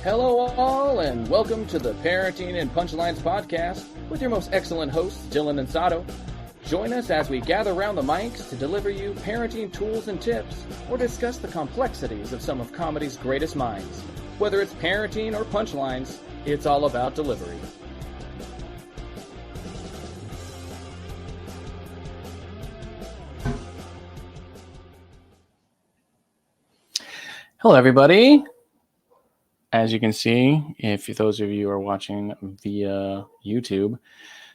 Hello all, and welcome to the Parenting and Punchlines podcast with your most excellent hosts, Dylan and Sato. Join us as we gather around the mics to deliver you parenting tools and tips, or discuss the complexities of some of comedy's greatest minds. Whether it's parenting or punchlines, it's all about delivery. Hello, everybody. As you can see, if those of you are watching via YouTube,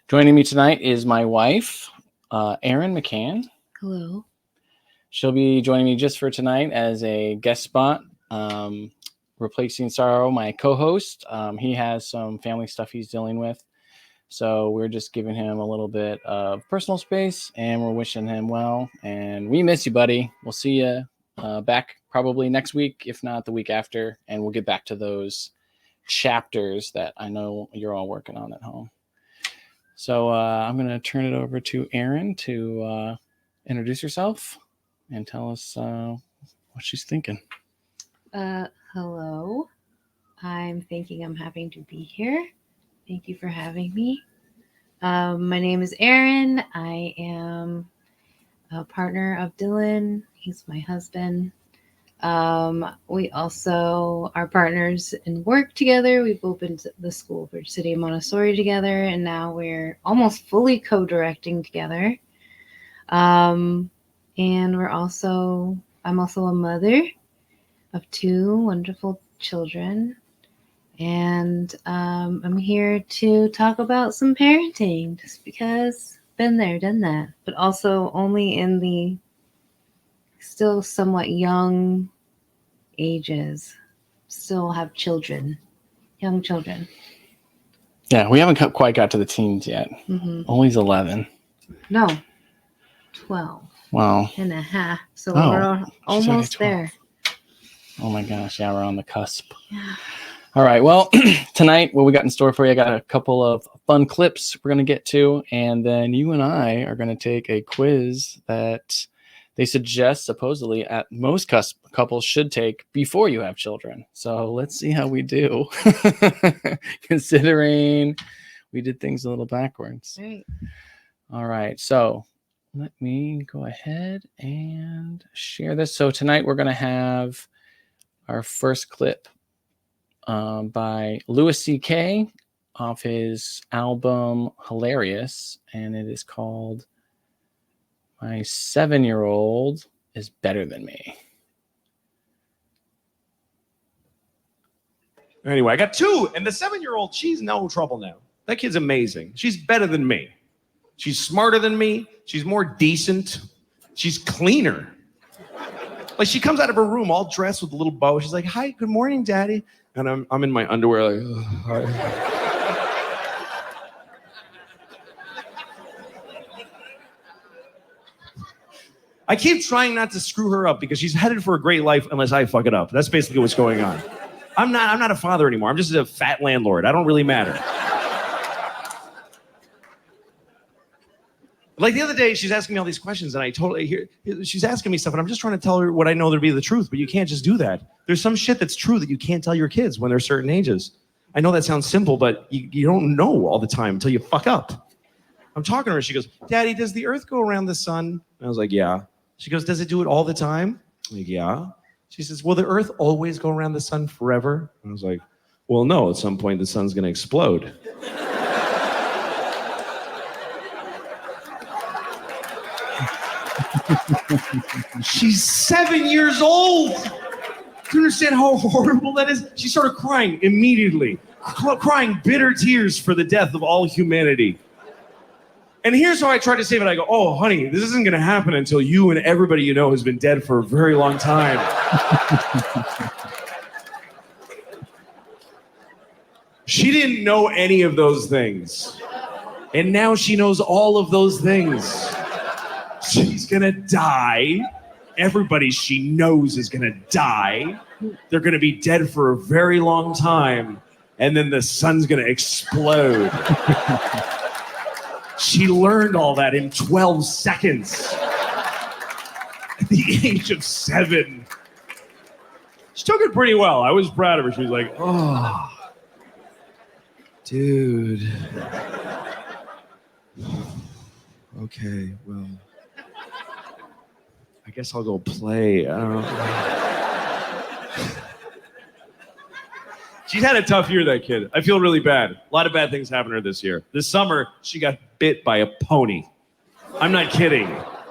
joining me tonight is my wife, Erin McCann. Hello. She'll be joining me just for tonight as a guest spot, replacing Saro, my co-host. He has some family stuff he's dealing with, so we're just giving him a little bit of personal space, and we're wishing him well. And we miss you, buddy. We'll see you back probably next week, if not the week after, and we'll get back to those chapters that I know you're all working on at home. So I'm going to turn it over to Erin to introduce herself and tell us what she's thinking. Hello. I'm thinking I'm happy to be here. Thank you for having me. My name is Erin. I am a partner of Dylan. He's my husband. We also are partners in work together. We've opened the school, Bridge City Montessori together, and now we're almost fully co-directing together. And I'm also a mother of two wonderful children. And I'm here to talk about some parenting, just because been there, done that, but also only in the still somewhat young ages, still have children, young children. Yeah, we haven't quite got to the teens yet. Mm-hmm. Only 11. No, 12. Wow. And a half. So we're almost there. Oh my gosh, yeah, we're on the cusp. Yeah. All right, well, tonight, what we got in store for you, I got a couple of fun clips we're going to get to, and then you and I are going to take a quiz that they suggest, supposedly, at most couples should take before you have children. So let's see how we do, considering we did things a little backwards. Right. All right, so let me go ahead and share this. So tonight we're going to have our first clip by Louis C.K. off his album Hilarious, and it is called My 7-Year-Old is Better Than Me. Anyway, I got two, and the 7-year-old, she's no trouble now. That kid's amazing. She's better than me. She's smarter than me. She's more decent. She's cleaner. Like, she comes out of her room all dressed with a little bow. She's like, "Hi, good morning, Daddy." And I'm in my underwear like, "Oh, hi." I keep trying not to screw her up because she's headed for a great life unless I fuck it up. That's basically what's going on. I'm not a father anymore. I'm just a fat landlord. I don't really matter. Like the other day, she's asking me all these questions, and I totally hear she's asking me stuff, and I'm just trying to tell her what I know to be the truth, but you can't just do that. There's some shit that's true that you can't tell your kids when they're certain ages. I know that sounds simple, but you don't know all the time until you fuck up. I'm talking to her, she goes, "Daddy, does the earth go around the sun?" And I was like, "Yeah." She goes, "Does it do it all the time?" I'm like, "Yeah." She says, "Will the earth always go around the sun forever?" And I was like, "Well, no, at some point the sun's gonna explode." She's 7 years old. Do you understand how horrible that is? She started crying immediately, crying bitter tears for the death of all humanity. And here's how I try to save it. I go, "Oh, honey, this isn't going to happen until you and everybody you know has been dead for a very long time." She didn't know any of those things. And now she knows all of those things. She's gonna die. Everybody she knows is gonna die. They're gonna be dead for a very long time. And then the sun's gonna explode. She learned all that in 12 seconds. At the age of 7. She took it pretty well. I was proud of her. She was like, oh, dude. Okay, well, I guess I'll go play. I don't know. She's had a tough year, that kid. I feel really bad. A lot of bad things happened to her this year. This summer, she got bit by a pony. I'm not kidding.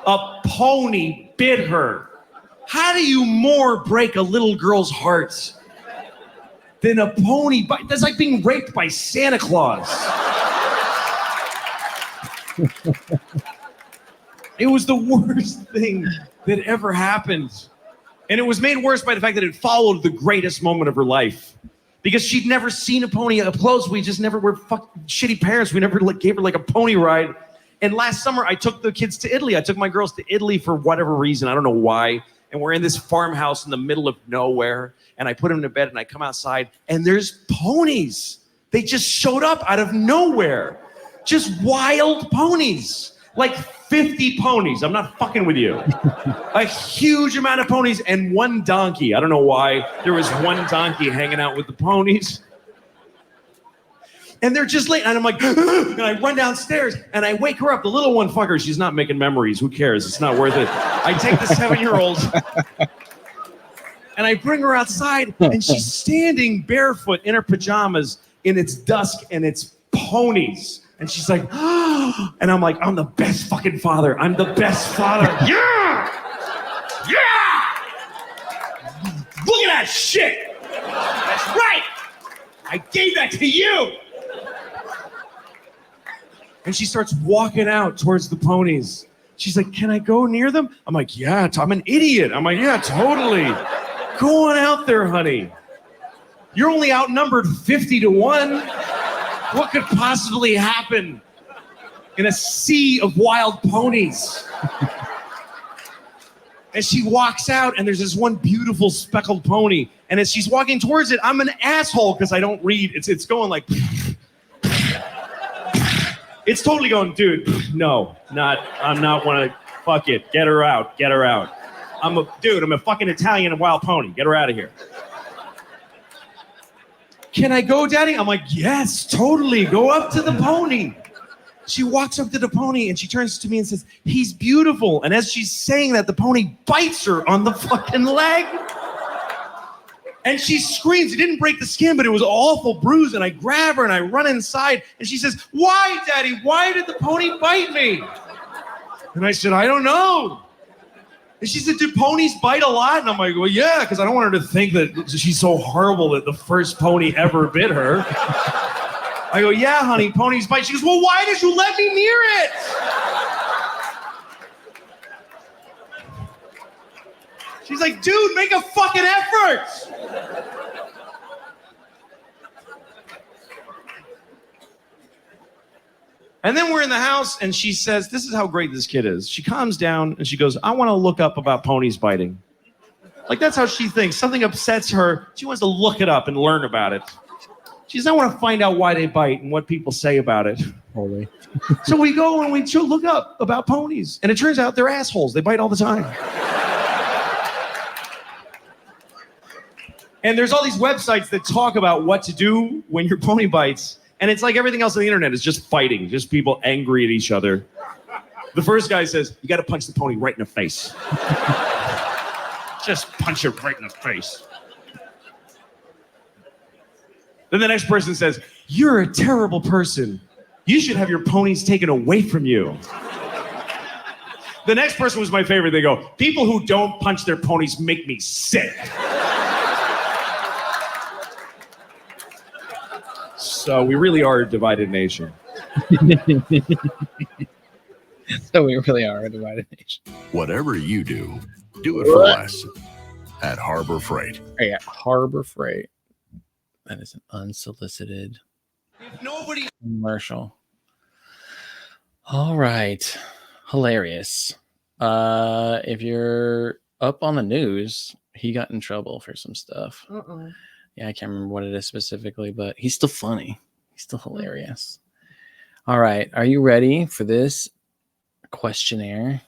A pony bit her. How do you more break a little girl's heart than a pony bite? That's like being raped by Santa Claus. It was the worst thing that ever happened. And it was made worse by the fact that it followed the greatest moment of her life. Because she'd never seen a pony up close. We just never were shitty parents. We never gave her like a pony ride. And last summer, I took the kids to Italy. I took my girls to Italy for whatever reason. I don't know why. And we're in this farmhouse in the middle of nowhere. And I put them to bed and I come outside and there's ponies. They just showed up out of nowhere. Just wild ponies. Like 50 ponies. I'm not fucking with you. A huge amount of ponies and one donkey. I don't know why there was one donkey hanging out with the ponies. And they're just late. And I'm like, and I run downstairs and I wake her up. The little one, fucker, she's not making memories. Who cares? It's not worth it. I take the 7-year-old and I bring her outside and she's standing barefoot in her pajamas in its dusk and it's ponies. And she's like, oh, and I'm like, I'm the best fucking father. I'm the best father. Yeah! Yeah! Look at that shit! That's right! I gave that to you! And she starts walking out towards the ponies. She's like, can I go near them? I'm like, yeah, I'm an idiot. I'm like, yeah, totally. Go on out there, honey. You're only outnumbered 50-1. What could possibly happen in a sea of wild ponies? And she walks out and there's this one beautiful speckled pony. And as she's walking towards it, I'm an asshole because I don't read. It's going like, it's totally going, dude, no, I'm not one of, fuck it, get her out. I'm a fucking Italian wild pony. Get her out of here. Can I go, Daddy? I'm like, yes, totally. Go up to the pony. She walks up to the pony and she turns to me and says, he's beautiful. And as she's saying that, the pony bites her on the fucking leg. And she screams. It didn't break the skin, but it was an awful bruise. And I grab her and I run inside. And she says, why, Daddy? Why did the pony bite me? And I said, I don't know. And she said, do ponies bite a lot? And I'm like, well, yeah, because I don't want her to think that she's so horrible that the first pony ever bit her. I go, yeah, honey, ponies bite. She goes, well, why did you let me near it? She's like, dude, make a fucking effort. And then we're in the house and she says, this is how great this kid is. She calms down and she goes, I want to look up about ponies biting. Like, that's how she thinks. Something upsets her. She wants to look it up and learn about it. She says, I want to find out why they bite and what people say about it. Holy. So we go and we look up about ponies. And it turns out they're assholes. They bite all the time. And there's all these websites that talk about what to do when your pony bites. And it's like everything else on the internet is just fighting, just people angry at each other. The first guy says, you got to punch the pony right in the face. Just punch it right in the face. Then the next person says, you're a terrible person. You should have your ponies taken away from you. The next person was my favorite. They go, people who don't punch their ponies make me sick. So we really are a divided nation. So we really are a divided nation. Whatever you do it for less at Harbor Freight. Hey, at Harbor Freight. That is an unsolicited commercial. All right. Hilarious. If you're up on the news, he got in trouble for some stuff. Yeah, I can't remember what it is specifically, but he's still funny. He's still hilarious. All right. Are you ready for this questionnaire?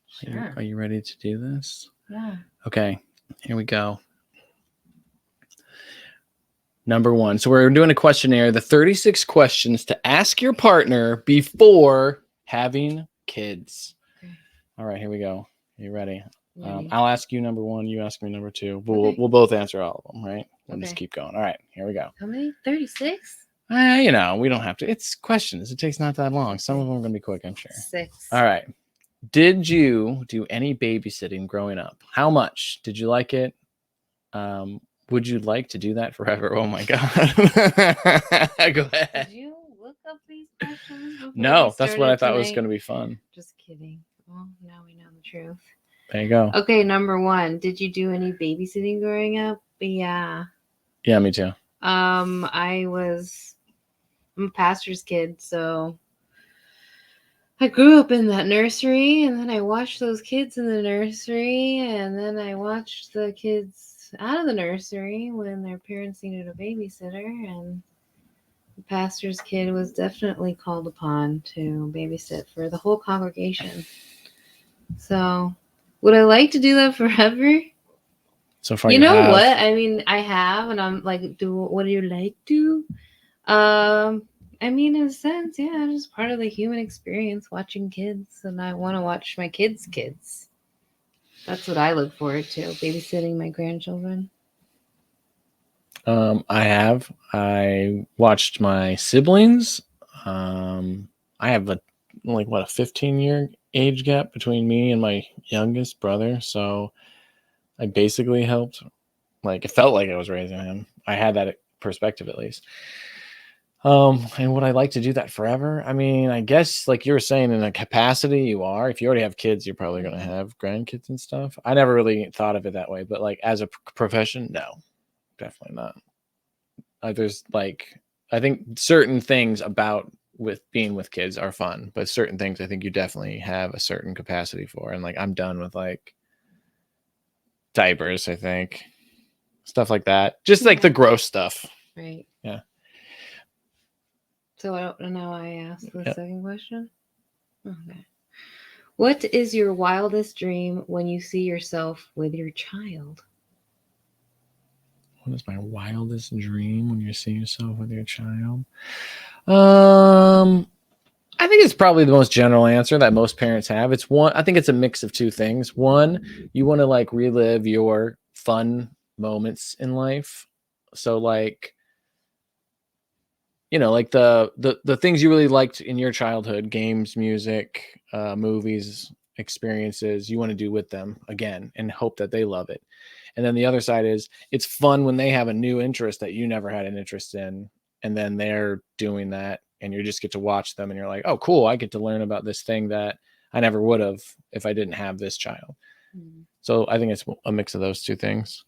Sure. Are you ready to do this? Yeah. Okay. Here we go. Number 1. So we're doing a questionnaire, the 36 questions to ask your partner before having kids. Okay. All right, here we go. Are you ready? Ready. I'll ask you number 1. You ask me number 2. Okay. We'll both answer all of them, right? We'll Okay. just keep going. All right, here we go. How many? 36? You know, we don't have to. It's questions. It takes not that long. Some of them are going to be quick, I'm sure. 6. All right. Did you do any babysitting growing up? How much? Did you like it? Would you like to do that forever? Oh my God. Go ahead. Did you look up these questions before No, we that's what I started thought was tonight? going to be fun. Just kidding. Well, now we know the truth. There you go. Okay, number 1. Did you do any babysitting growing up? Yeah. Yeah, me too. I'm a pastor's kid, so I grew up in that nursery, and then I watched those kids in the nursery, and then I watched the kids out of the nursery when their parents needed a babysitter, and the pastor's kid was definitely called upon to babysit for the whole congregation. So, would I like to do that forever? So far, You know have. what? I mean, I have, and I'm like, what do you like to? I mean, in a sense, yeah, it's just part of the human experience watching kids, and I want to watch my kids' kids. That's what I look forward to, babysitting my grandchildren. I have. I watched my siblings. I have a 15-year age gap between me and my youngest brother. So I basically helped. Like, it felt like I was raising him. I had that perspective at least. And would I like to do that forever? I mean, I guess like you were saying, in a capacity you are. If you already have kids, you're probably going to have grandkids and stuff. I never really thought of it that way, but like as a profession, no, definitely not. There's like, I think certain things about with being with kids are fun, but certain things I think you definitely have a certain capacity for. And like, I'm done with like diapers, I think. Stuff like that. Just like the gross stuff. Right. Yeah. So I don't know. I asked the Yep. second question. Okay. What is your wildest dream when you see yourself with your child? What is my wildest dream when you see yourself with your child? I think it's probably the most general answer that most parents have. It's one. I think it's a mix of two things. One, you want to like relive your fun moments in life. So like, you know, like the things you really liked in your childhood, games, music, movies, experiences, you want to do with them again and hope that they love it. And then the other side is it's fun when they have a new interest that you never had an interest in, and then they're doing that and you just get to watch them and you're like, oh, cool, I get to learn about this thing that I never would have if I didn't have this child. Hmm. So I think it's a mix of those two things.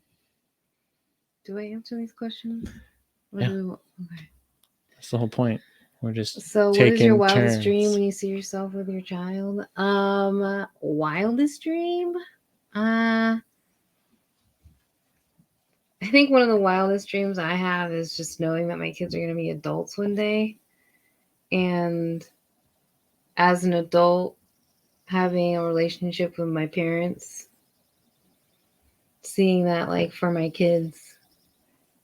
Do I answer these questions? Or Yeah. Okay. That's the whole point. We're just So what is your wildest turns. dream when you see yourself with your child? Wildest dream? I think one of the wildest dreams I have is just knowing that my kids are going to be adults one day. And as an adult, having a relationship with my parents, seeing that like for my kids,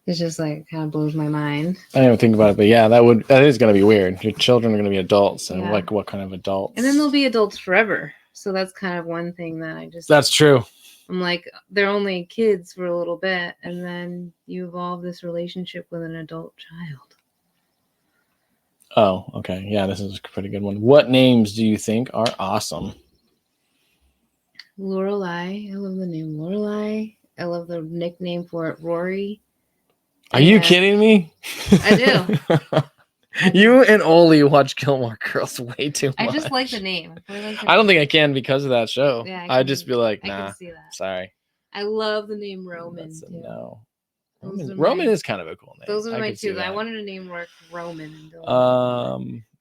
it's just like kind of blows my mind. I didn't even think about it, but yeah, that is going to be weird. Your children are going to be adults, and Yeah. like what kind of adults? And then they'll be adults forever. So that's kind of one thing that I just... That's true. I'm like, they're only kids for a little bit, and then you evolve this relationship with an adult child. Oh, okay. Yeah, this is a pretty good one. What names do you think are awesome? Lorelai. I love the name Lorelai. I love the nickname for it, Rory. Are you kidding me? I do. You and Oli watch Gilmore Girls way too much. I just like the name. I don't think I can because of that show. Yeah, I'd just be like, I nah, can see that. Sorry. I love the name Roman That's a too. no. Those are Roman my- is kind of a cool name. Those are I my could see two. I that. wanted to name Rourke Roman.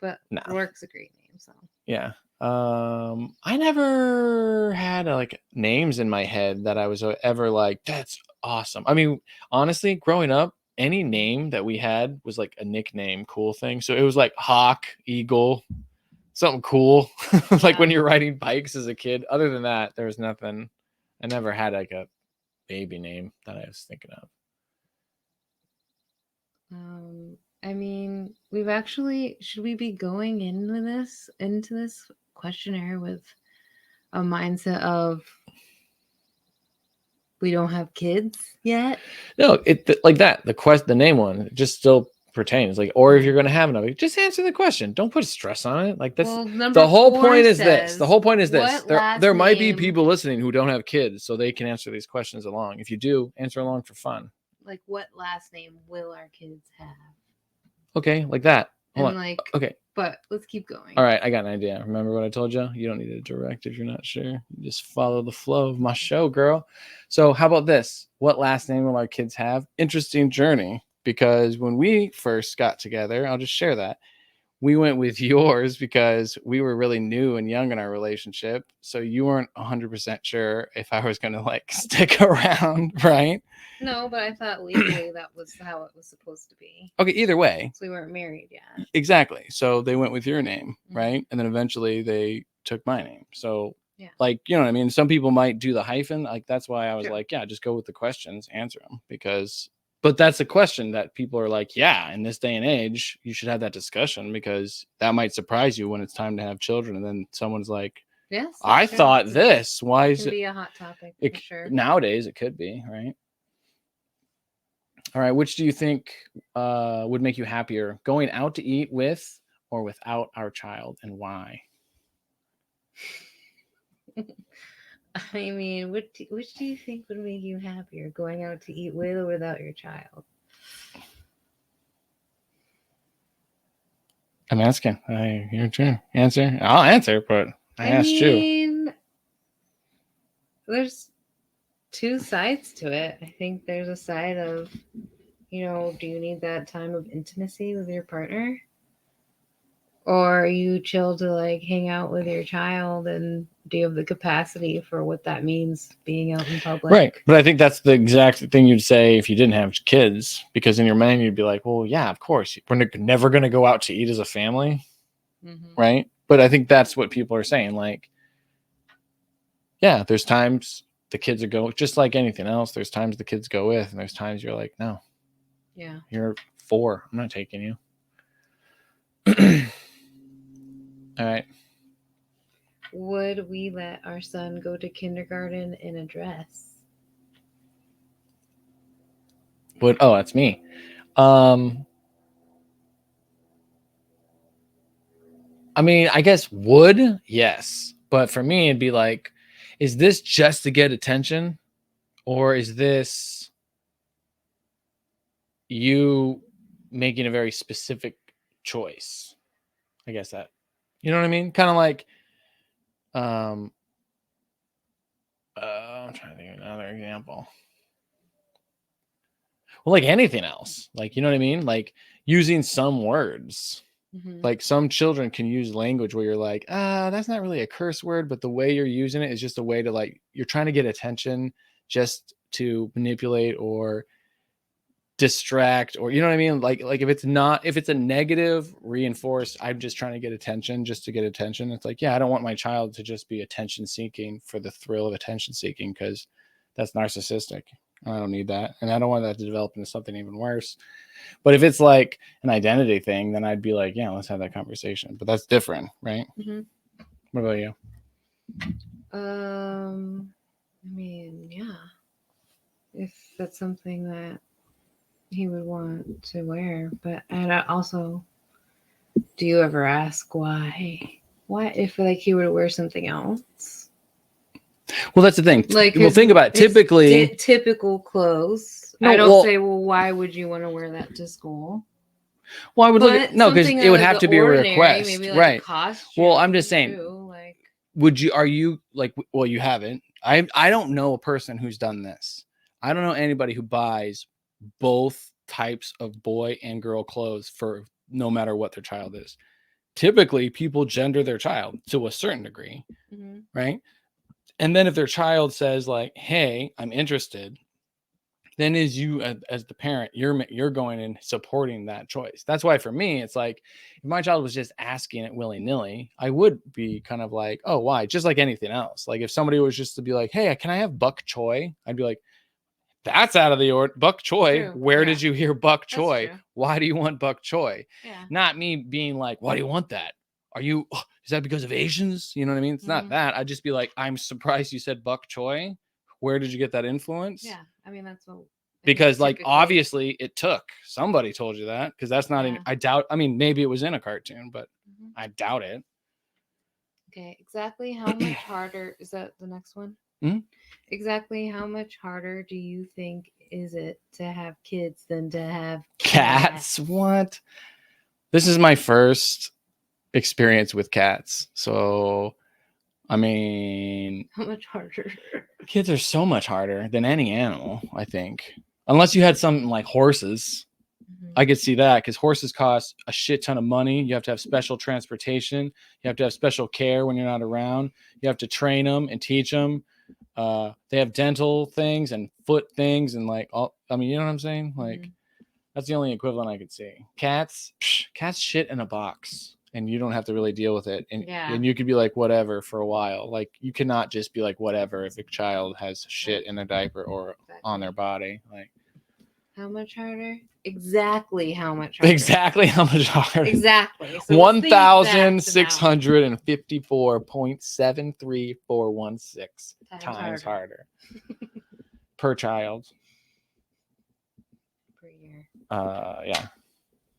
But No. Rourke's a great name. So Yeah. I never had like names in my head that I was ever like, that's awesome. I mean, honestly, growing up, any name that we had was like a nickname, cool thing. So it was like Hawk, Eagle, something cool. Like when you're riding bikes as a kid. Other than that, there was nothing. I never had like a baby name that I was thinking of. I mean, should we be going into this questionnaire with a mindset of we don't have kids yet? No, like that. The name one just still pertains. Like, or if you're going to have another, just answer the question. Don't put stress on it. Like, that's the whole point. Is this the whole point? Is this there might be people listening who don't have kids, so they can answer these questions along. If you do, answer along for fun. Like, what last name will our kids have? Okay, like that. Hold on. Like, okay, but let's keep going. All right, I got an idea. Remember what I told you? You don't need to direct if you're not sure. You just follow the flow of my show, girl. So how about this? What last name will our kids have? Interesting journey, because when we first got together, I'll just share that. We went with yours because we were really new and young in our relationship. So you weren't 100% sure if I was going to like stick around, right? No, but I thought legally that was how it was supposed to be. Okay, either way. So we weren't married yet. Exactly. So they went with your name, right? And then eventually they took my name. So yeah, like, you know what I mean? Some people might do the hyphen. Like, that's why I was like, yeah, just go with the questions, answer them, but that's a question that people are like, yeah, in this day and age, you should have that discussion, because that might surprise you when it's time to have children. And then someone's like, yes, I thought this. Why is it? Be a hot topic? For sure. Nowadays, it could be, right? All right. Which do you think would make you happier, going out to eat with or without our child, and why? I mean, which do you think would make you happier, going out to eat with or without your child? I'm asking. Your turn. Answer. I'll answer, but I asked you. There's two sides to it. I think there's a side of, do you need that time of intimacy with your partner? Or are you chill to like hang out with your child, and do you have the capacity for what that means being out in public? Right. But I think that's the exact thing you'd say if you didn't have kids, because in your mind you'd be like, well, yeah, of course. We're never going to go out to eat as a family. Right. But I think that's what people are saying. Like, yeah, there's times the kids are going, just like anything else. There's times the kids go with, and there's times you're like, no. Yeah. You're 4. I'm not taking you. All right. Would we let our son go to kindergarten in a dress? Oh, that's me. I mean, I guess would, yes. But for me, it'd be like, is this just to get attention? Or is this you making a very specific choice? I guess that, you know what I mean? Kind of like, I'm trying to think of another example. Well, like anything else, like, you know what I mean? Like using some words, like some children can use language where you're like, that's not really a curse word, but the way you're using it is just a way to like, you're trying to get attention just to manipulate or distract, or you know what I mean? Like if it's a negative reinforced, I'm just trying to get attention just to get attention. It's like, yeah, I don't want my child to just be attention seeking for the thrill of attention seeking, because that's narcissistic. I don't need that. And I don't want that to develop into something even worse. But if it's like an identity thing, then I'd be like, yeah, let's have that conversation. But that's different, right? What about you? I mean, yeah. If that's something that he would want to wear. But and also, do you ever ask why? Why, if like he were to wear something else? Well, that's the thing. Like, well, think about it. Typically, typical clothes. I don't say, well, why would you want to wear that to school? Well, I would look at, no, because it would have to be a request, maybe like right? Well, I'm just saying. Like, would you? Are you like? Well, you haven't. I don't know a person who's done this. I don't know anybody who buys both types of boy and girl clothes for no matter what their child is. Typically, people gender their child to a certain degree, right? And then if their child says like, hey, I'm interested, then as you, as the parent, you're going and supporting that choice. That's why for me, it's like, if my child was just asking it willy-nilly, I would be kind of like, oh, why? Just like anything else. Like if somebody was just to be like, hey, can I have bok choy? I'd be like, That's out of the order. Bok choy. True. Where Yeah. did you hear bok That's choy? true. Why do you want bok choy? Yeah. Not me being like, why do you want that? Are you, is that because of Asians? You know what I mean? It's not Mhm. that. I'd just be like, I'm surprised you said bok choy. Where did you get that influence? Yeah. I mean, that's what. Because like typically- obviously it took. Somebody told you that because that's not in. Yeah. I doubt. I mean, maybe it was in a cartoon, but Mhm. I doubt it. Okay. Exactly how much harder is that? The next one. Mhm. Exactly how much harder do you think is it to have kids than to have Cats? What? This is my first experience with cats. So, I mean, How much harder? kids are so much harder than any animal, I think. Unless you had something like horses. Mhm. I could see that because horses cost a shit ton of money. You have to have special transportation. You have to have special care when you're not around. You have to train them and teach them. They have dental things and foot things and like all. I mean, you know what I'm saying? Like Mhm. that's the only equivalent I could see. Cats, cats shit in a box, and you don't have to really deal with it. And Yeah. and you could be like whatever for a while. Like you cannot just be like whatever if a child has shit in a diaper or on their body. Like How much harder? Exactly how much harder? exactly how much harder? Exactly. So what's the exact amount? 1,654.73416 times harder per child. Per year. Yeah.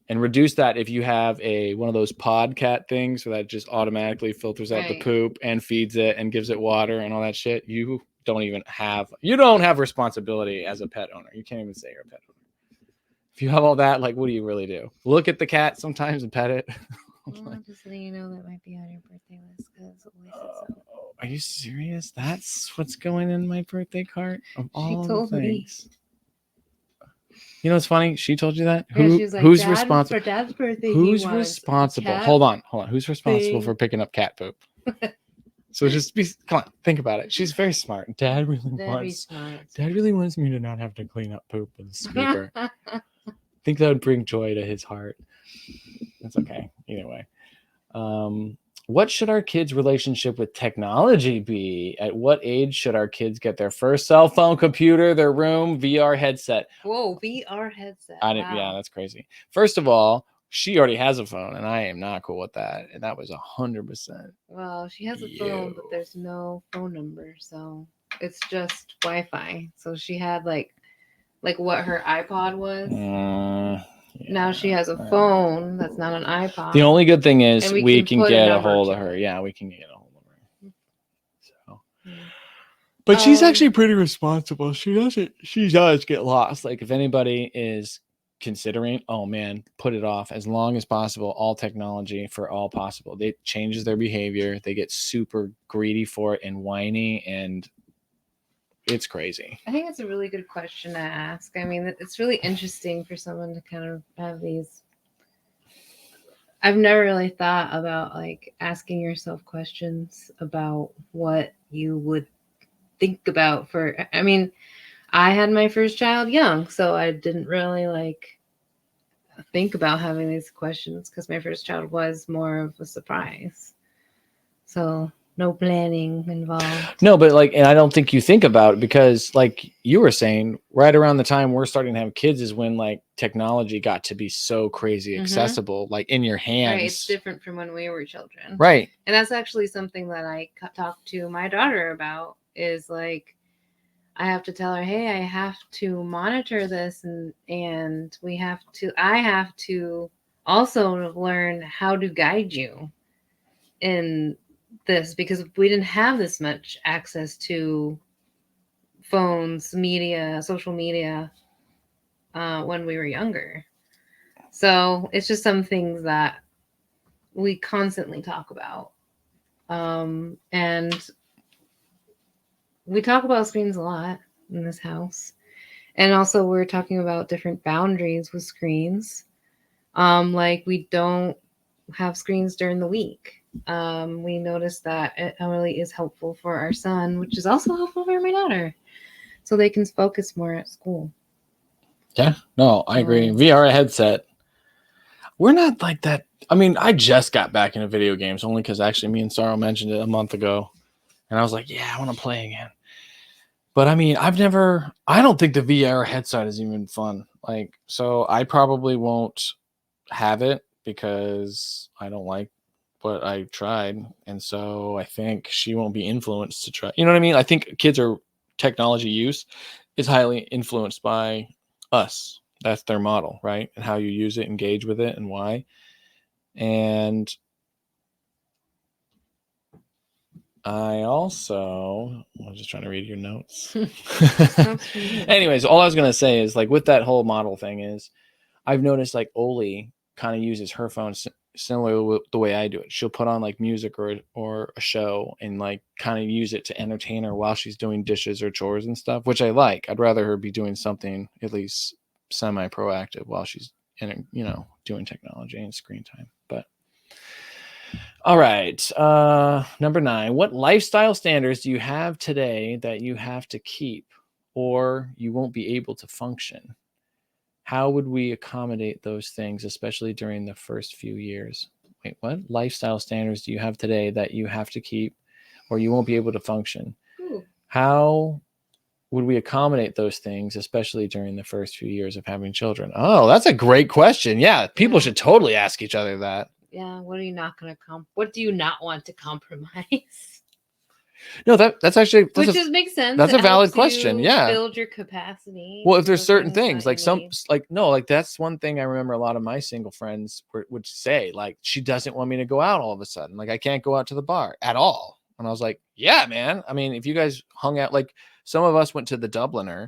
And reduce that if you have one of those pod cat things so that just automatically filters out the Right. poop and feeds it and gives it water and all that shit. You don't have responsibility as a pet owner. You can't even say you're a pet owner. If you have all that, like, what do you really do? Look at the cat sometimes and pet it. Well, just letting you know that might be on your birthday list because Are you serious? That's what's going in my birthday card of all the told me. things. You know what's funny? She told you that? Yeah, she was like, who's Dad, responsible? for Dad's birthday, Who's he wants a responsible? cat Hold on. Who's responsible thing. for picking up cat poop? So come on, think about it. She's very smart. Dad really Very smart. wants me to not have to clean up poop with a sweeper. Think that would bring joy to his heart. That's okay. Either way. What should our kids' relationship with technology be? At what age should our kids get their first cell phone, computer, their room, VR headset? Whoa, VR headset. Yeah, that's crazy. First of all, she already has a phone, and I am not cool with that. And that was 100%. Well, she has a phone, but there's no phone number, so it's just Wi-Fi. So she had like what her iPod was. Now she has a phone that's not an iPod. The only good thing is and we can put get a number hold to of her. it. Yeah, we can get a hold of her. So, Yeah. but she's actually pretty responsible. She does get lost. Like if anybody is considering, oh man, put it off as long as possible. All technology for all possible. It changes their behavior. They get super greedy for it and whiny, and it's crazy. I think it's a really good question to ask. I mean, it's really interesting for someone to kind of have these. I've never really thought about like asking yourself questions about what you would think about I mean, I had my first child young, so I didn't really like think about having these questions because my first child was more of a surprise. So no planning involved. No, but like, and I don't think you think about it because like you were saying, right around the time we're starting to have kids is when like technology got to be so crazy accessible, like in your hands. Right, it's different from when we were children. Right. And that's actually something that I talked to my daughter about is like, I have to tell her, hey, I have to monitor this and I have to also learn how to guide you in this because we didn't have this much access to phones, media, social media when we were younger. So it's just some things that we constantly talk about. And we talk about screens a lot in this house. And also we're talking about different boundaries with screens. Like we don't have screens during the week. We noticed that it really is helpful for our son, which is also helpful for my daughter. So they can focus more at school. Yeah, no, I agree. VR headset. We're not like that. I mean, I just got back into video games only because actually me and Sarah mentioned it a month ago. And I was like, yeah, I want to play again. But I mean, I don't think the VR headset is even fun. Like, so I probably won't have it because I don't like what I tried. And so I think she won't be influenced to try. You know what I mean? I think technology use is highly influenced by us. That's their model, right? And how you use it, engage with it, and why. And I was just trying to read your notes. Anyways, all I was going to say is, like, with that whole model thing is, I've noticed, like, Oli kind of uses her phone similar with the way I do it. She'll put on like music or a show and like kind of use it to entertain her while she's doing dishes or chores and stuff, which I like. I'd rather her be doing something at least semi-proactive while she's doing technology and screen time. But all right, number 9. What lifestyle standards do you have today that you have to keep or you won't be able to function? How would we accommodate those things, especially during the first few years? Wait, what lifestyle standards do you have today that you have to keep or you won't be able to function? Ooh. How would we accommodate those things, especially during the first few years of having children? Oh, that's a great question. Yeah, people should totally ask each other that. Yeah, what are you not going to what do you not want to compromise? No, that's actually which just makes sense. That's a valid question. Yeah, build your capacity. Well, if there's certain things like that's one thing I remember a lot of my single friends would say, like, she doesn't want me to go out all of a sudden. Like, I can't go out to the bar at all. And I was like, yeah, man. I mean, if you guys hung out, like some of us went to the Dubliner,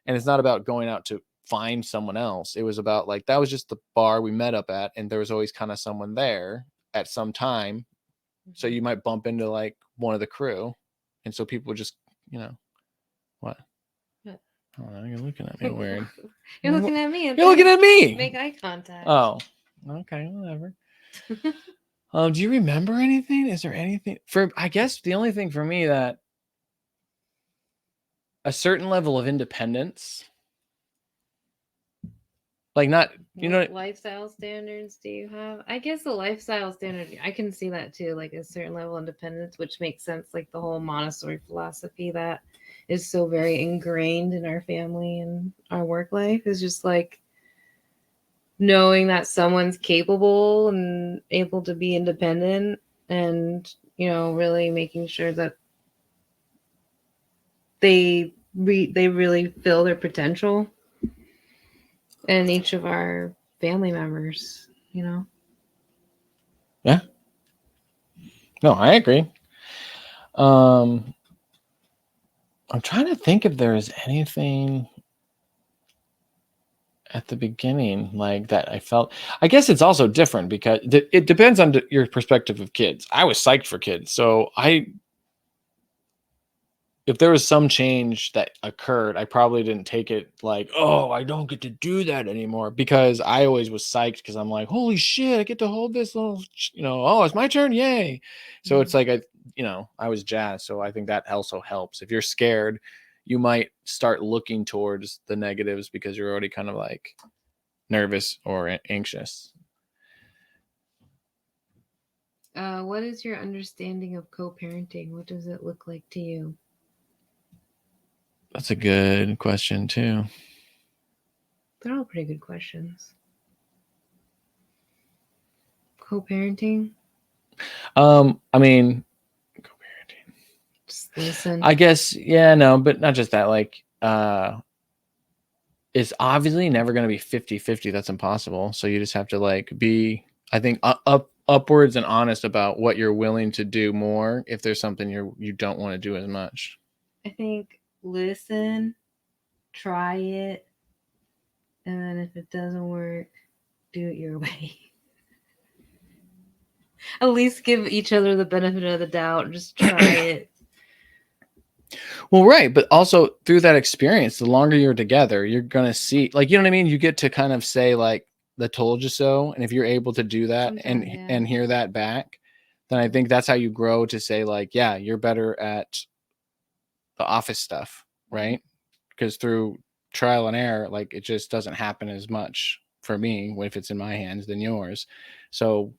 and it's not about going out to find someone else. It was about like, that was just the bar we met up at. And there was always kind of someone there at some time. Mm-hmm. So you might bump into like one of the crew. And so people would just, what? Oh, you're looking at me weird. You're looking at me. You're looking at me. Make eye contact. Oh, okay, whatever. Do you remember anything? Is there anything I guess the only thing for me that a certain level of independence, like not, what lifestyle standards do you have? I guess the lifestyle standard, I can see that too, like a certain level of independence, which makes sense, like the whole Montessori philosophy that is so very ingrained in our family and our work life is just like knowing that someone's capable and able to be independent and, really making sure that they really feel their potential. And each of our family members, Yeah. No, I agree. I'm trying to think if there is anything at the beginning like that I felt. I guess it's also different because it depends on your perspective of kids. I was psyched for kids. So if there was some change that occurred, I probably didn't take it like, oh, I don't get to do that anymore, because I always was psyched because I'm like, holy shit, I get to hold this little, oh, it's my turn. Yay. So it's like, I was jazzed. So I think that also helps. If you're scared, you might start looking towards the negatives because you're already kind of like nervous or anxious. What is your understanding of co-parenting? What does it look like to you? That's a good question too. They're all pretty good questions. Co-parenting? I mean, co-parenting. Just listen. I guess, yeah, no, but not just that. Like, it's obviously never going to be 50-50. That's impossible. So you just have to like be, I think, upwards and honest about what you're willing to do more if there's something you don't want to do as much. I think listen, try it, and then if it doesn't work, do it your way. At least give each other the benefit of the doubt. Just try it. Well, right. But also through that experience, the longer you're together, you're going to see, like, you know what I mean? You get to kind of say like, the told you so. And if you're able to do that and hear that back, then I think that's how you grow to say like, yeah, you're better at the office stuff, right? Because through trial and error, like it just doesn't happen as much for me if it's in my hands than yours. So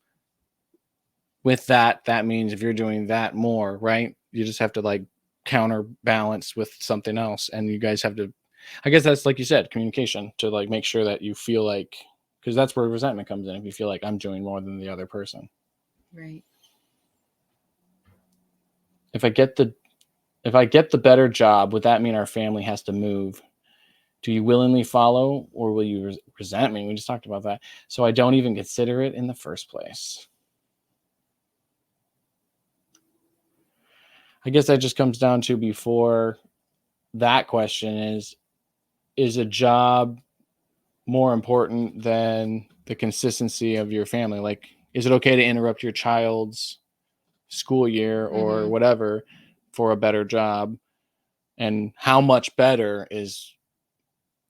with that means if you're doing that more, right, you just have to like counterbalance with something else, and you guys have to, I guess that's like you said, communication, to like make sure that you feel like, because that's where resentment comes in, if you feel like I'm doing more than the other person. Right. If I get the better job, would that mean our family has to move? Do you willingly follow, or will you resent me? We just talked about that. So I don't even consider it in the first place. I guess that just comes down to, before that question, is a job more important than the consistency of your family? Like, is it okay to interrupt your child's school year or whatever for a better job? And how much better is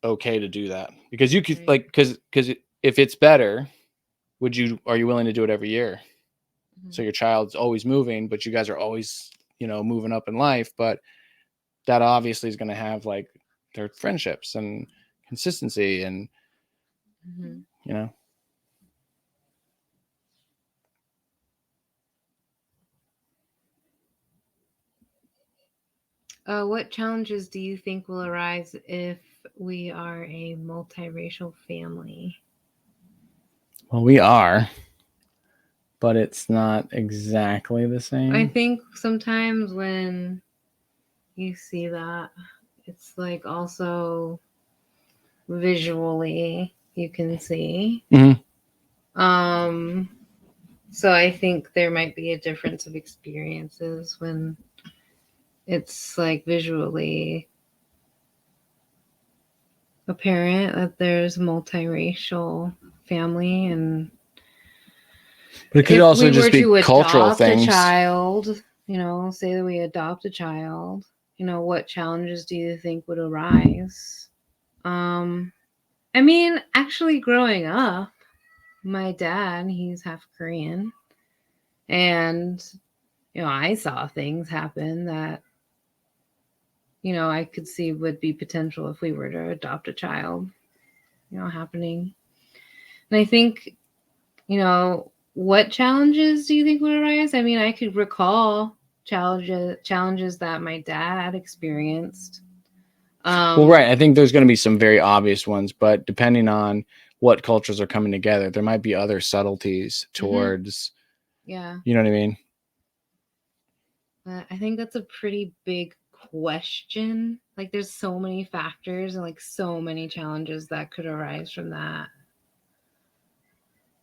okay to do that? Because you could because if it's better, are you willing to do it every year? So your child's always moving, but you guys are always, moving up in life, but that obviously is going to have like their friendships and consistency and What challenges do you think will arise if we are a multiracial family? Well, we are, but it's not exactly the same. I think sometimes when you see that, it's like also visually you can see. So I think there might be a difference of experiences when it's like visually apparent that there's multiracial family. And but it could also just be cultural things. A child, say that we adopt a child, what challenges do you think would arise? I mean, actually growing up, my dad, he's half Korean, and I saw things happen that I could see would be potential if we were to adopt a child, happening. And I think, what challenges do you think would arise? I mean, I could recall challenges that my dad experienced. Well, right. I think there's going to be some very obvious ones, but depending on what cultures are coming together, there might be other subtleties towards, you know what I mean? But I think that's a pretty big question. Like, there's so many factors and like so many challenges that could arise from that.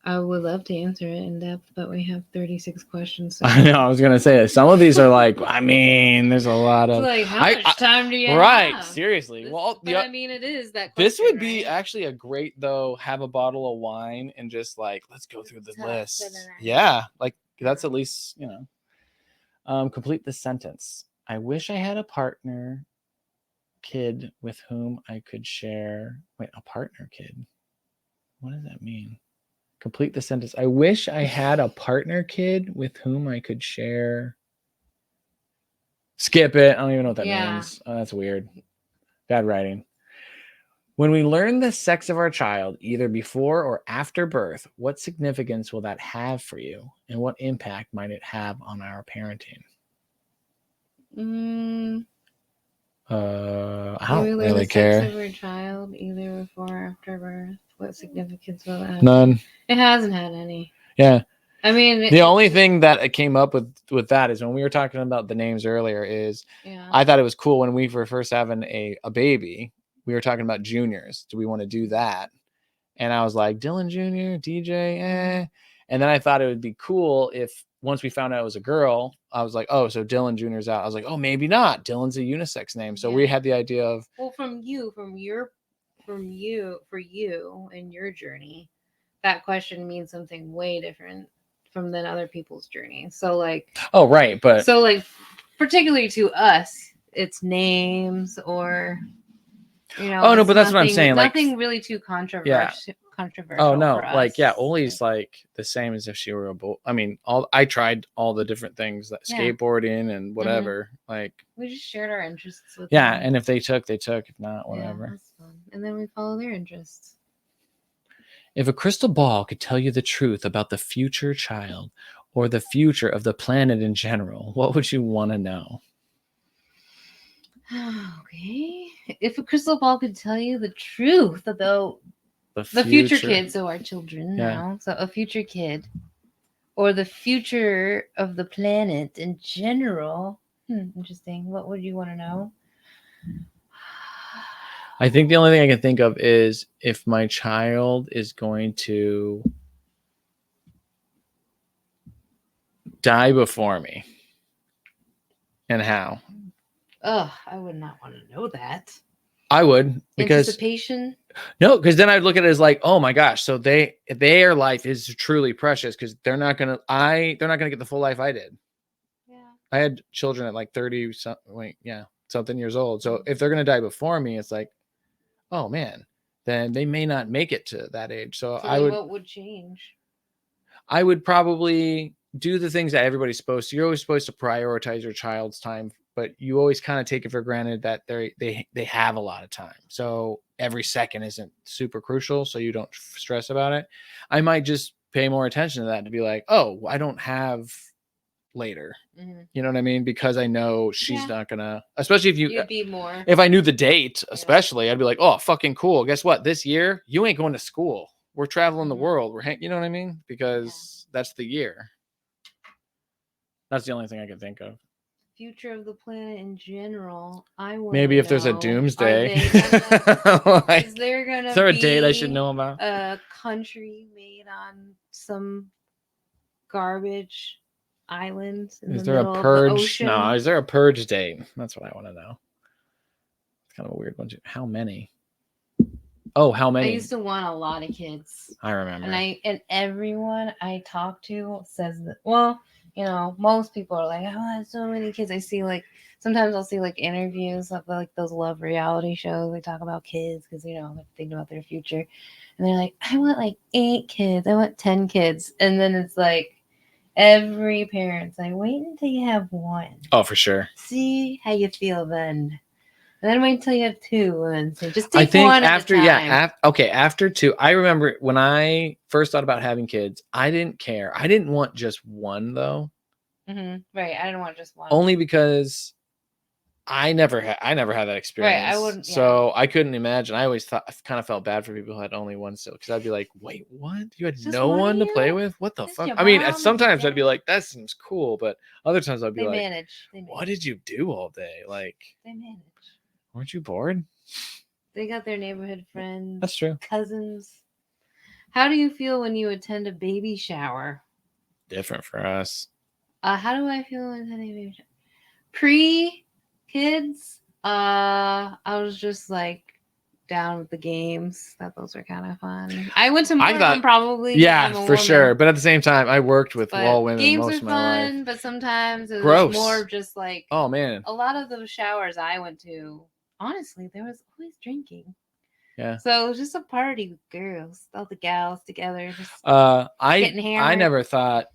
I would love to answer it in depth, but we have 36 questions. So. I know. I was going to say, some of these are like, I mean, there's a lot of. It's like, how much time do you have? Right. Seriously. Well, I mean, it is that question, this would be actually a great, though, have a bottle of wine and just like, let's go through the list. Yeah. Like, that's at least, complete the sentence. I wish I had a partner kid with whom I could share. Wait, a partner kid? What does that mean? Complete the sentence. I wish I had a partner kid with whom I could share. Skip it. I don't even know what that means. Oh, that's weird. Bad writing. When we learn the sex of our child, either before or after birth, what significance will that have for you? And what impact might it have on our parenting? I don't really care. Sex of our child, either before or after birth. What significance will that have? None. It hasn't had any. Yeah. I mean, the only thing that came up with that is when we were talking about the names earlier is I thought it was cool when we were first having a baby, we were talking about juniors. Do we want to do that? And I was like, Dylan Jr., DJ, And then I thought it would be cool if once we found out it was a girl, I was like, oh, so Dylan Jr.'s out. I was like, oh, maybe not. Dylan's a unisex name. So we had the idea of. Well, for you and your journey, that question means something way different from than other people's journey. So like. Oh, right. But. So like, particularly to us, it's names or. Oh no, but that's what I'm saying. Nothing really too controversial. Yeah. Controversial. Oh no, Oli's like the same as if she were a bull. I mean, I tried all the different things, that skateboarding and whatever. Like we just shared our interests with them. them. And if they took, they took. If not, whatever. Yeah, that's fun. And then we follow their interests. If a crystal ball could tell you the truth about the future child or the future of the planet in general, what would you want to know? Okay. If a crystal ball could tell you the truth about the future kids, so our children now, so a future kid, or the future of the planet in general. Interesting. What would you want to know? I think the only thing I can think of is if my child is going to die before me, and how. Ugh, I would not want to know that. I would, because anticipation. No, because then I'd look at it as like, oh my gosh, so their life is truly precious because they're not gonna get the full life I did. Yeah. I had children at like 30 something years old. So if they're gonna die before me, it's like, oh man, then they may not make it to that age. So what would change? I would probably do the things that everybody's supposed to. You're always supposed to prioritize your child's time, but you always kind of take it for granted that they have a lot of time. So every second isn't super crucial, so you don't stress about it. I might just pay more attention to that to be like, oh, I don't have later. Mm-hmm. You know what I mean? Because I know she's not gonna, especially if you'd be more. If I knew the date, especially, I'd be like, oh, fucking cool. Guess what? This year, you ain't going to school. We're traveling the world. You know what I mean? Because that's the year. That's the only thing I can think of. Future of the planet in general. Maybe if there's a doomsday. Is there a date I should know about? A country made on some garbage island in is the there middle a purge? Of the ocean? No, is there a purge date? That's what I want to know. It's kind of a weird one too. How many? Oh, how many? I used to want a lot of kids. I remember. And everyone I talk to says that. Well, you know, most people are like, "Oh, I have so many kids." I see sometimes I'll see interviews of those love reality shows. They talk about kids because they're thinking about their future, and they're like, "I want 8 kids. I want 10 kids," and then it's like every parent's like, "Wait until you have 1." Oh, for sure. See how you feel then. And then wait until you have 2, and so just take I think one after, at a time. After 2. I remember when I first thought about having kids, I didn't care. I didn't want just 1 though. Mm-hmm. Right, I didn't want just 1. Only because I never had that experience. Right, I wouldn't. So I couldn't imagine. I always kind of felt bad for people who had only 1 still, because I'd be like, wait, what? You had no one to play with? What the fuck? I mean, sometimes I'd be like, that seems cool, but other times I'd be like, what did you do all day? Like, they manage. Weren't you bored? They got their neighborhood friends. That's true. Cousins. How do you feel when you attend a baby shower? Different for us. How do I feel when attending a baby shower? Pre-kids, I was just down with the games. Thought those were kind of fun. I went to more of them probably. Yeah, for sure. But at the same time, I worked with all women games most are of my fun, life. but sometimes it was more just oh man, a lot of those showers I went to. Honestly, there was always drinking. Yeah. So it was just a party with girls, all the gals together. Just getting hammered. I never thought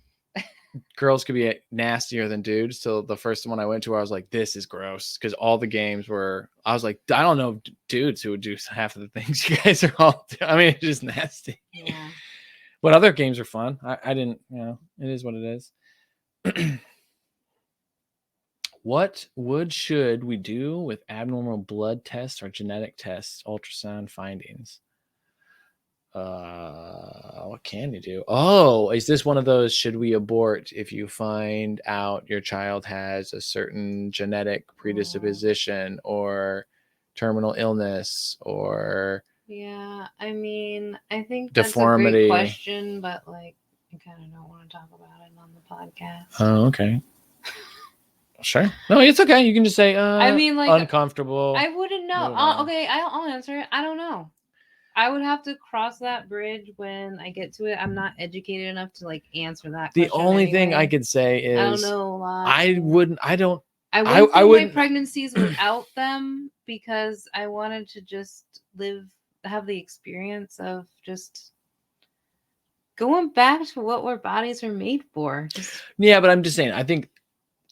girls could be nastier than dudes till the first one I went to, where I was like, this is gross, because all the games were, I was like, I don't know dudes who would do half of the things you guys are all doing. I mean, it's just nasty. Yeah. But other games are fun. I didn't, it is what it is. What should we do with abnormal blood tests or genetic tests, ultrasound findings? What can you do? Oh, is this one of those, should we abort if you find out your child has a certain genetic predisposition or terminal illness or I mean, I think deformity? That's a great question, but I kind of don't want to talk about it on the podcast. Oh, okay. Sure. No, it's okay. You can just say, I mean, uncomfortable. I wouldn't know. Okay, I'll answer it. I don't know. I would have to cross that bridge when I get to it. I'm not educated enough to answer that. The only thing I could say is, I don't know a lot. I wouldn't my pregnancies without them, because I wanted to just have the experience of just going back to what our bodies are made for. Yeah, but I'm just saying, I think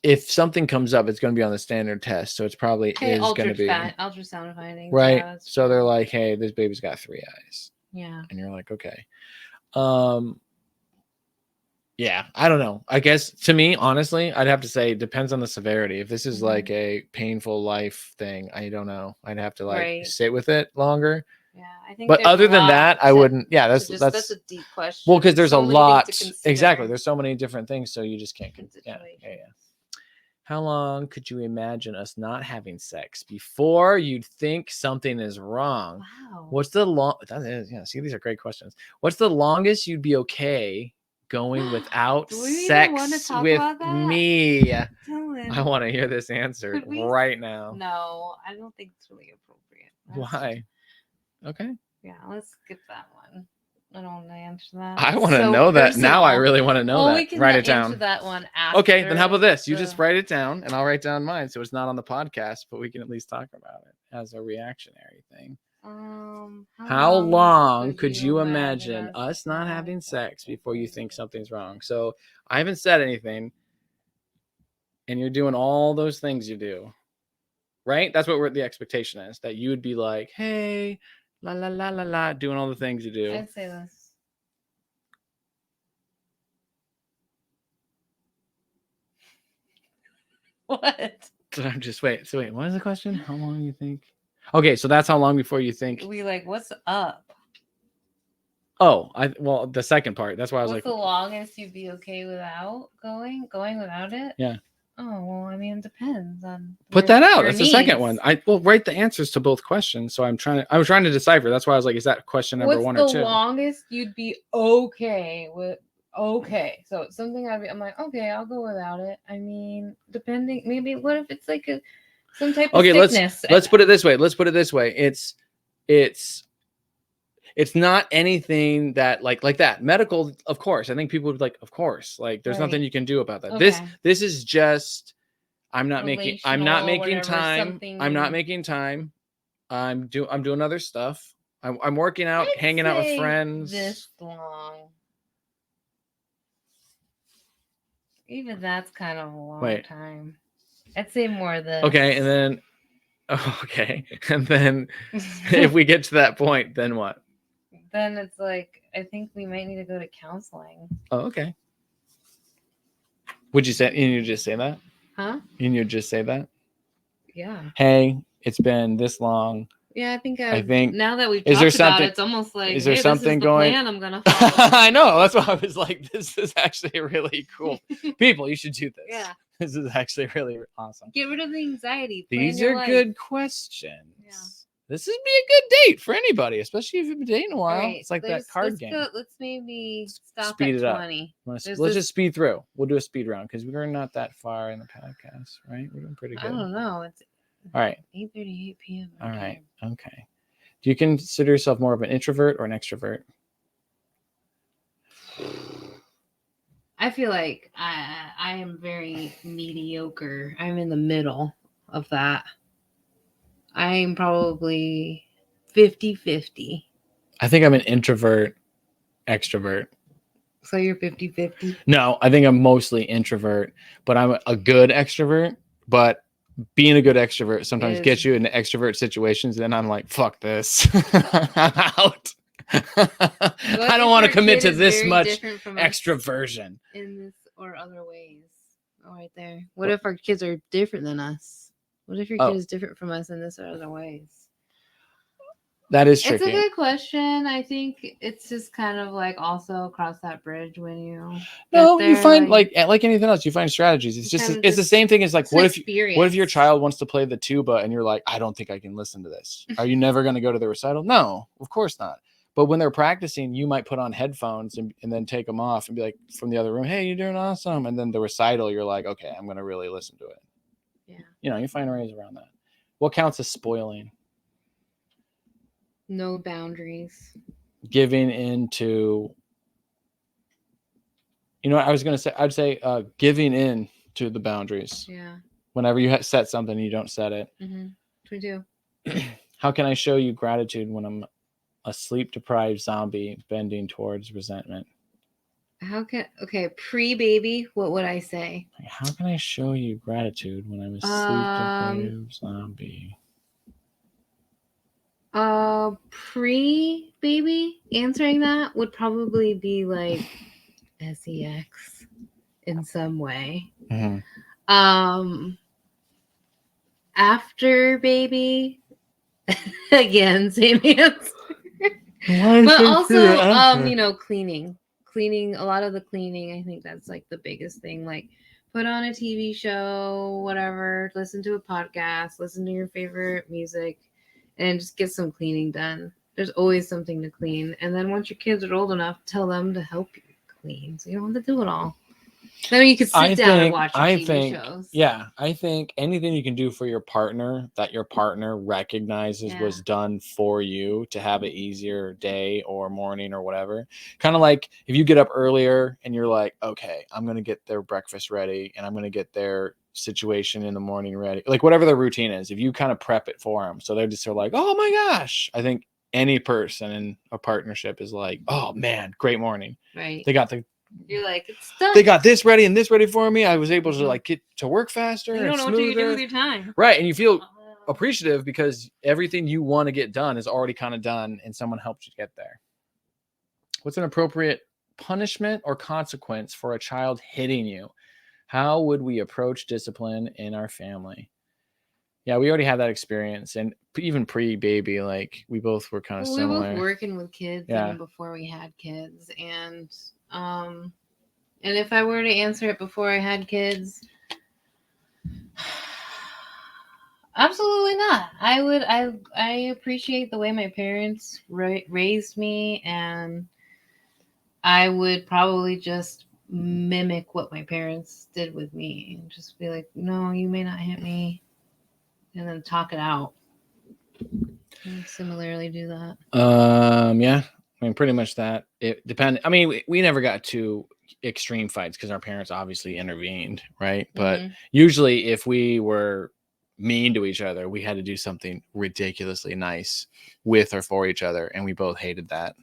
if something comes up, it's going to be on the standard test, so it's probably is going to be ultrasound findings, right? Yeah, so they're like, "Hey, this baby's got 3 eyes." Yeah, and you're like, "Okay." Yeah, I don't know. I guess to me, honestly, I'd have to say it depends on the severity. If this is like a painful life thing, I don't know. I'd have to like Right. sit with it longer. Yeah, I think. But there's other a than lot that, I to- wouldn't. Yeah, to just- that's a deep question. well, because there's so a many things lot. to consider Exactly. There's so many different things, so you just can't. in Yeah. situations. How long could you imagine us not having sex before you'd think something is wrong? Wow. What's the long? That is, yeah. See, these are great questions. What's the longest you'd be okay going without Do we even wanna sex talk with about that? me? Dylan. I want to hear this answer Could we- right now. No, I don't think it's really appropriate. Why? Okay. Yeah, let's skip that one. I don't want to answer that. I It's want to so know that now. I personal. really want to know Well, that. we can Write it answer down. that one after. Okay, then how about this? You the- just write it down, and I'll write down mine, so it's not on the podcast, but we can at least talk about it as a reactionary thing. How long could you imagine us not having sex before you think something's wrong? So I haven't said anything, and you're doing all those things you do, right? That's what the expectation is, that you would be like, hey, la la la la la, doing all the things you do. I'd say this. What? So I'm just wait. So wait, what is the question? How long do you think? Okay, so that's how long before you think. We like, what's up? Oh, well, the second part. That's why I was What's like, the longest you'd be okay without going without it? Yeah. Oh well, I mean, it depends on. put your- that out. your That's the second needs. one. I write the answers to both questions. So I was trying to decipher. That's why I was like, is that question number What's one the or two? longest you'd be okay with? Okay, so it's something I'm like, okay, I'll go without it. I mean, depending, maybe what if it's like some type of Okay, sickness? let's put it this way. It's not anything that like that. Medical, of course. I think people would be like, of course. Like there's nothing Right. you can do about that. Okay. This is just I'm not making Relational, whatever, time. something- I'm not making time. I'm doing other stuff. I'm working out, I'd hanging out with say friends. This long. Even that's kind of a long time. I'd say more than Okay, and then okay. And then if we get to that point, then what? then it's like I think we might need to go to counseling. Oh, okay. Would you say you just say that? Huh? You just say that? Yeah. Hey, it's been this long. Yeah, I think now that we've is there talked about something- it, it's almost like is there hey, something this is the going- plan I'm gonna follow. I know. That's why I was like, this is actually really cool. People, you should do this. Yeah. This is actually really awesome. Get rid of the anxiety. Plan These your are life. good questions. Yeah. This would be a good date for anybody, especially if you've been dating a while. All right, It's like that let's card game. let's maybe stop Speed at it up. 20. Let's There's just speed through. We'll do a speed round because we're not that far in the podcast, right? We're doing pretty I good. don't know. It's All right. 8:38 p.m. All right. Okay. Do you consider yourself more of an introvert or an extrovert? I feel like I am very mediocre. I'm in the middle of that. I'm probably 50-50. I think I'm an introvert, extrovert. So you're 50-50? No, I think I'm mostly introvert, but I'm a good extrovert. But being a good extrovert sometimes gets you into extrovert situations. And then I'm like, fuck this. I'm out. I don't want to commit to this much extroversion. In this or other ways. Oh, right there. What if our kids are different than us? What if your kid is different from us in this or other ways? That is tricky. It's a good question. I think it's just kind of like also cross that bridge when you you find like anything else, you find strategies. It's just it's the same thing as like what if your child wants to play the tuba and you're like, I don't think I can listen to this. Are you never going to go to the recital? No, of course not. But when they're practicing, you might put on headphones and then take them off and be like from the other room, hey, you're doing awesome. And then the recital, you're like, okay, I'm going to really listen to it. Yeah. You find ways around that. What counts as spoiling? No boundaries. Giving into, I was going to say, I'd say giving in to the boundaries. Yeah. Whenever you set something, you don't set it. Mm-hmm. We do. How can I show you gratitude when I'm a sleep-deprived zombie bending towards resentment? Pre-baby, what would I say? How can I show you gratitude when I'm a sleep-deprived zombie? Pre-baby answering that would probably be like sex in some way. Mhm. After baby, again, same answer. Why But so also, clear answer? cleaning, a lot of the cleaning. I think that's like the biggest thing. Like, put on a TV show, whatever, listen to a podcast, listen to your favorite music, and just get some cleaning done. There's always something to clean. And then once your kids are old enough, tell them to help you clean. So you don't have to do it all. Then you could sit down and watch your TV shows. Yeah, I think anything you can do for your partner that your partner recognizes was done for you to have an easier day or morning or whatever. Kind of like if you get up earlier and you're like, okay, I'm going to get their breakfast ready and I'm going to get their situation in the morning ready. Like whatever their routine is, if you kind of prep it for them. So they're just like, oh my gosh. I think any person in a partnership is like, oh man, great morning. Right. You're like, it's done. They got this ready and this ready for me. I was able to like get to work faster. You don't know what you can do with your time. Right. And you feel appreciative because everything you want to get done is already kind of done and someone helped you get there. What's an appropriate punishment or consequence for a child hitting you? How would we approach discipline in our family? Yeah, we already had that experience, and even pre-baby, like we both were kind of similar. We were both working with kids even before we had kids, and if I were to answer it before I had kids, absolutely not. I appreciate the way my parents raised me, and I would probably just mimic what my parents did with me and just be like, no, you may not hit me. And then talk it out. And similarly do that. Yeah. I mean, pretty much that. It depended. I mean, we never got to extreme fights because our parents obviously intervened, right? But usually if we were mean to each other, we had to do something ridiculously nice with or for each other, and we both hated that.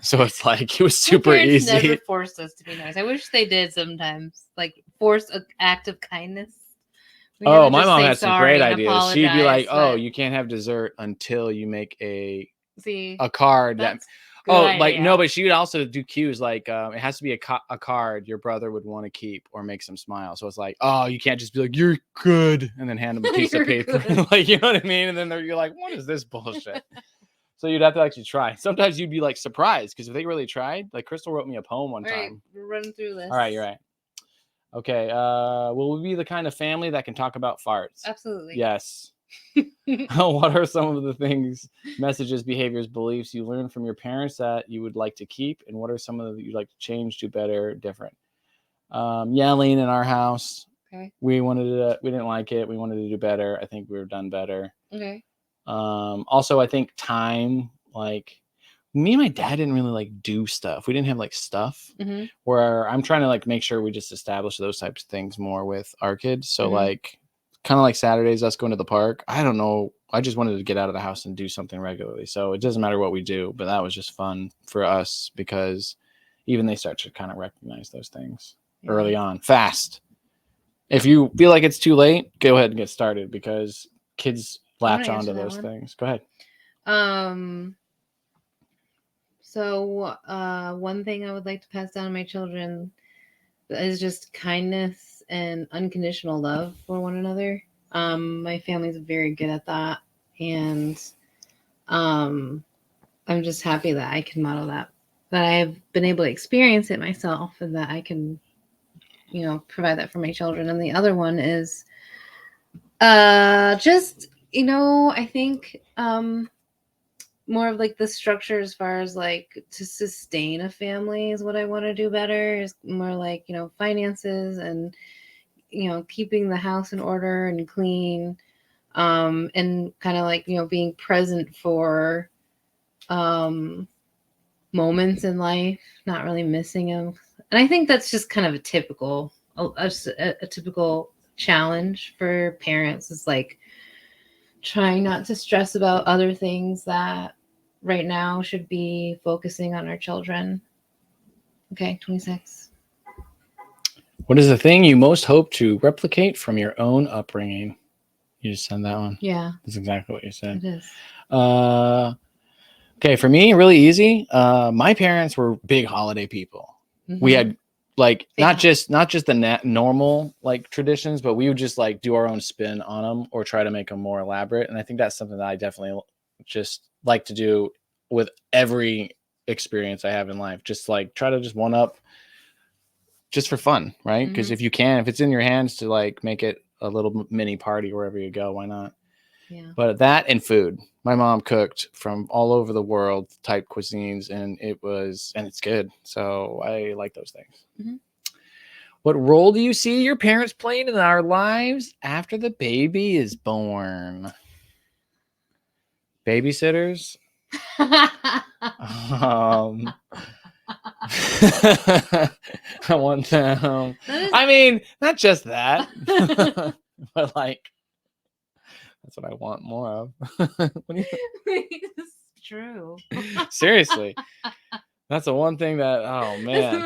So it's like it was super easy. Never forced us to be nice. I wish they did sometimes, like force an act of kindness. My mom had some great ideas. She'd be like, "Oh, you can't have dessert until you make a card that." No, but she would also do cues like it has to be a card your brother would want to keep or makes him smile. So it's like, oh, you can't just be like, "You're good," and then hand them a piece of paper, like, you know what I mean? And then you're like, "What is this bullshit?" So you'd have to actually try. Sometimes you'd be like surprised because if they really tried, like Crystal wrote me a poem one time. We're running through this. All right, you're right. Okay, will we be the kind of family that can talk about farts? Absolutely. Yes. What are some of the things, messages, behaviors, beliefs you learned from your parents that you would like to keep? And what are some of the you'd like to change, do better, different? Yelling in our house. Okay. We didn't like it. We wanted to do better. I think we've done better. Okay. Also, I think time, like, me and my dad didn't really like do stuff. We didn't have like stuff where I'm trying to like make sure we just establish those types of things more with our kids. So like kind of like Saturdays, us going to the park. I don't know. I just wanted to get out of the house and do something regularly. So it doesn't matter what we do, but that was just fun for us because even they start to kind of recognize those things early on, fast. If you feel like it's too late, go ahead and get started because kids latch onto those things. Go ahead. So one thing I would like to pass down to my children is just kindness and unconditional love for one another. My family's very good at that. And I'm just happy that I can model that I've been able to experience it myself and that I can, provide that for my children. And the other one is just, I think more of like the structure as far as like to sustain a family is what I want to do better. Is more like, finances and, keeping the house in order and clean, and kind of like, being present for moments in life, not really missing them. And I think that's just kind of a typical challenge for parents is like trying not to stress about other things that right now should be focusing on our children. Okay, 26. What is the thing you most hope to replicate from your own upbringing? You just said that one. Yeah. That's exactly what you said. It is. Okay, for me, really easy. My parents were big holiday people. we had like Yeah. not just the normal like traditions, but we would just like do our own spin on them or try to make them more elaborate. And I think that's something that I definitely just like to do with every experience I have in life. Just like try to just one up just for fun, right? Because if it's in your hands to like make it a little mini party wherever you go, why not? Yeah. But that and food. My mom cooked from all over the world type cuisines, and it's good. So I like those things. Mm-hmm. What role do you see your parents playing in our lives after the baby is born? Babysitters? I want them. I mean, not just that, but like, that's what I want more of. It's true. Seriously. That's the one thing that, oh man.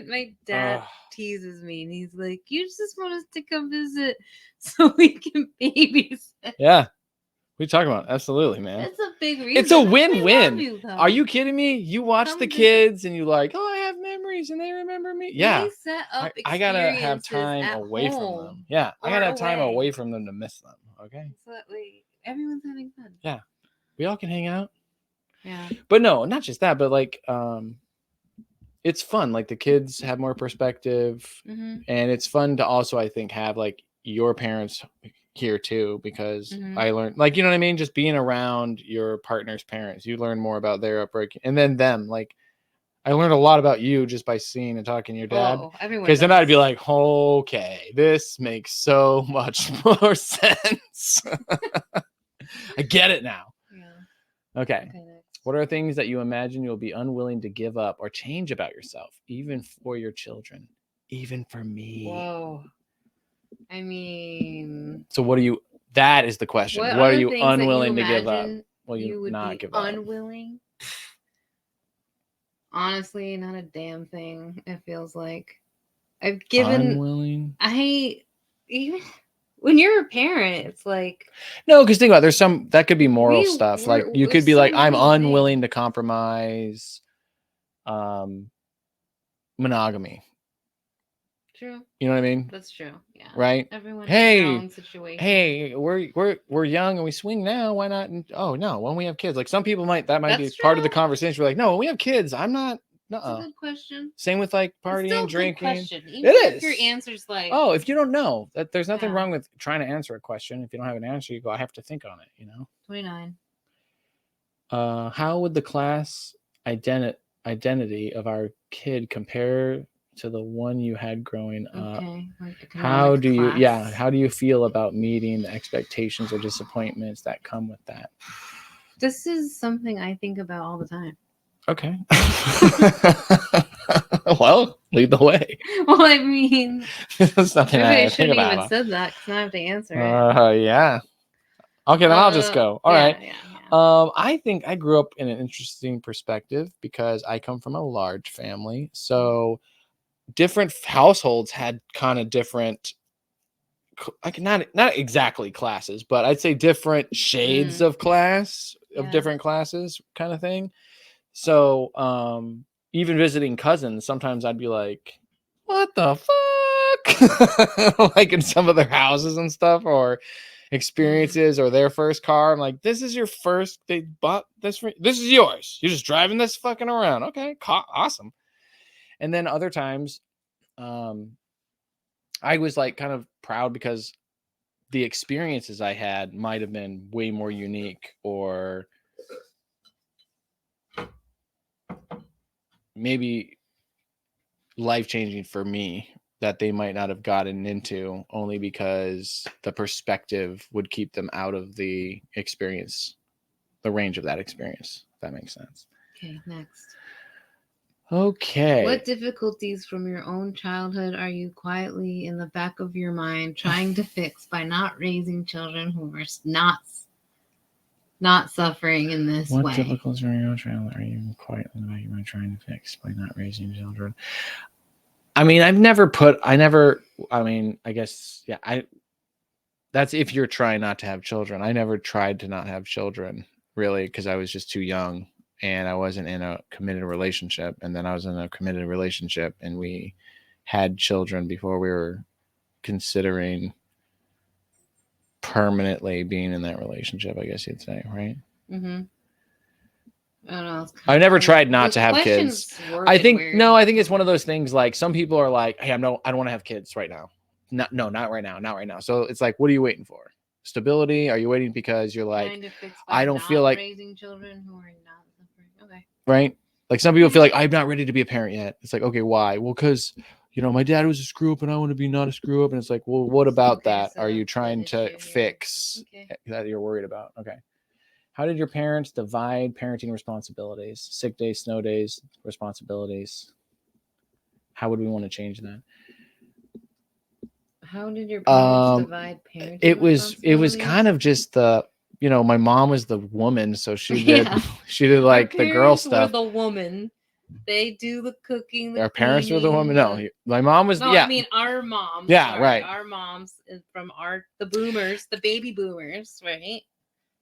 My dad teases me and he's like, you just want us to come visit so we can babysit. Yeah. What are you talking about? Absolutely, man. That's a big reason. It's a win-win. You, are you kidding me? You watch the kids and you like, oh, I have memories and they remember me. Yeah. They set up I gotta have time away from them. Yeah. I gotta have time away from them to miss them. Okay. So that way everyone's having fun. Yeah. We all can hang out. Yeah. But no, not just that, but like it's fun. Like the kids have more perspective. And it's fun to also, I think, have like your parents here too, because I learned, like, you know what I mean? Just being around your partner's parents, you learn more about their upbringing, and then them. Like, I learned a lot about you just by seeing and talking to your dad. Because then I'd be like, okay, this makes so much more sense. I get it now. Yeah. Okay. What are things that you imagine you'll be unwilling to give up or change about yourself, even for your children, even for me? Whoa. I mean, so what are you? That is the question. What are you unwilling to give up? Will you not give up? Unwilling? Honestly, not a damn thing. It feels like I've given. Unwilling. Even when you're a parent, it's like no, because think about it, there's some that could be moral stuff. Like you could be like, I'm unwilling to compromise, monogamy. True. You know what I mean? That's true. Yeah. Right. Everyone has their own situation. Hey, we're young and we swing now. Why not? Oh no, when we have kids, like some people might be part of the conversation. We're like, no, when we have kids, I'm not. That's a good question. Same with like partying, drinking. Even if your answer's like, oh, if you don't know, that there's nothing wrong with trying to answer a question. If you don't have an answer, you go, I have to think on it. You know. 29. How would the class identity of our kid compare to the one you had growing up? How do you feel about meeting the expectations or disappointments that come with that? This is something I think about all the time. Okay. Well, lead the way. Well, I mean, there's nothing I shouldn't have even said that because I have to answer it. Yeah. Okay, then I'll just go. All right. Yeah. I think I grew up in an interesting perspective because I come from a large family. So different households had kind of different, like not exactly classes, but I'd say different shades of class, of different classes kind of thing. So even visiting cousins, sometimes I'd be like, what the fuck? Like in some of their houses and stuff, or experiences, or their first car. I'm like, this is your first, they bought this is yours. You're just driving this fucking around. Okay, awesome. And then other times, I was like kind of proud because the experiences I had might have been way more unique or maybe life-changing for me that they might not have gotten into, only because the perspective would keep them out of the experience, the range of that experience. If that makes sense. Okay, next. Okay. What difficulties from your own childhood are you quietly in the back of your mind trying to fix by not raising children who are not suffering in this way? What difficulties from your own childhood are you quietly in the back of your mind trying to fix by not raising children? I mean, I guess, yeah, that's if you're trying not to have children. I never tried to not have children, really, because I was just too young. and I wasn't in a committed relationship. And then I was in a committed relationship, and we had children before we were considering permanently being in that relationship, I guess you'd say, right? Mm-hmm. I don't know. I never tried not to have questions kids. worded I think weird. no, I think it's one of those things like some people are like, hey, I don't want to have kids right now. Not right now, not right now. So it's like, what are you waiting for? Stability? Are you waiting because you're like, Trying to fix by I don't not feel like raising children who are not suffering. Okay. right? Like some people feel like I'm not ready to be a parent yet. It's like, okay, why? Well, because my dad was a screw up and I want to be not a screw up. And it's like, well, what about Okay, that? so Are you that's the trying to issue here. fix Okay. that you're worried about? Okay. How did your parents divide parenting responsibilities? Sick days, snow days, responsibilities. How would we want to change that? How did your parents divide parenting? It was kind of just the, my mom was the woman, so she did like the girl stuff. Were the woman. They do the cooking. Our parents were the woman. No, my mom was. No, yeah. I mean our moms. Yeah, right. Our moms from the boomers, the baby boomers, right?